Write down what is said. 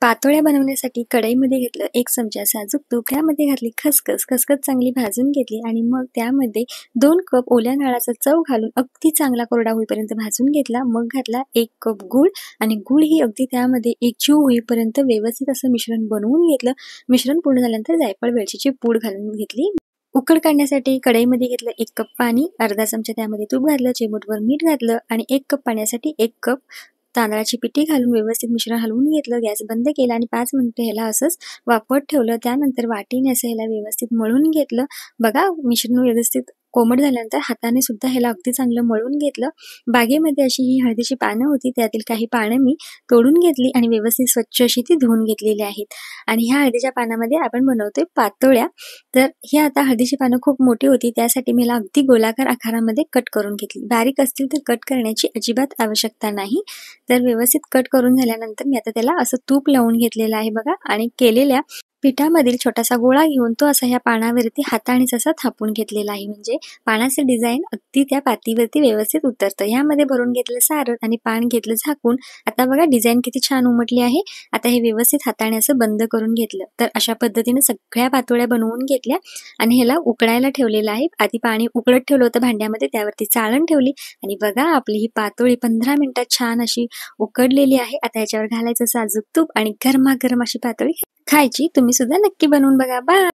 पातोळ्या बनवण्यासाठी कढईमध्ये घेतलं 1 चमचा साजूक तूप, त्यामध्ये घातली खसखस. खसखस चांगली भाजून घेतली आणि मग त्यामध्ये 2 कप ओल्या नारळाचा चव घालून अगदी चांगला कोरडा होईपर्यंत भाजून घेतला. मग घातला 1 कप गूळ आणि गूळ ही अगदी त्यामध्ये एकजीव होईपर्यंत व्यवस्थित असं मिश्रण बनवून घेतलं. मिश्रण पूर्ण झाल्यानंतर जायफळ वेलचीची पूड घालून घेतली. उकड काढण्यासाठी कढईमध्ये घेतलं 1 कप पाणी, अर्धा चमचा त्यामध्ये तूप घातलं, चिमूटभर मीठ घातलं आणि 1 कप पाण्यासाठी 1 कप तांदळाची पिठी घालून व्यवस्थित मिश्रण हलवून घेतलं. गॅस बंद केला आणि 5 मिनिटं ह्याला असंच वाफवत ठेवलं. त्यानंतर वाटीने असं ह्याला व्यवस्थित मळून घेतलं. बघा मिश्रण व्यवस्थित कोमट झाल्यानंतर हाताने सुद्धा ह्याला अगदी चांगलं मळून घेतलं. बागेमध्ये अशी ही हळदीची पानं होती, त्यातील काही पानं मी तोडून घेतली आणि व्यवस्थित स्वच्छ अशी ती धुवून घेतलेली आहेत. आणि ह्या हळदीच्या पानामध्ये आपण बनवतोय पातोळ्या. तर ही आता हळदीची पानं खूप मोठी होती, त्यासाठी मी अगदी गोलाकार आकारामध्ये कट करून घेतली. बारीक असतील तर कट करण्याची अजिबात आवश्यकता नाही. तर व्यवस्थित कट करून झाल्यानंतर मी आता त्याला असं तूप लावून घेतलेलं आहे बघा. आणि केलेल्या पिठामधील छोटासा गोळा घेऊन तो असा ह्या पानावरती हातानेच असा थापून घेतलेला आहे, म्हणजे पानाचं डिझाईन अगदी त्या पातीवरती व्यवस्थित उतरतं. ह्यामध्ये भरून घेतलं सारण आणि पान घेतलं झाकून. आता बघा डिझाईन किती छान उमटली आहे. आता हे व्यवस्थित हाताने असं बंद करून घेतलं. तर अशा पद्धतीने सगळ्या पातोळ्या बनवून घेतल्या आणि ह्याला उकळायला ठेवलेलं आहे. आधी पाणी उकळत ठेवलं होतं भांड्यामध्ये, त्यावरती चाळण ठेवली आणि बघा आपली ही पातोळी 15 मिनिटात छान अशी उकडलेली आहे. आता याच्यावर घालायचं साजूक तूप आणि गरमागरम अशी पातोळी खायची. तुम्ही सुद्धा नक्की बनवून बघा. बाय.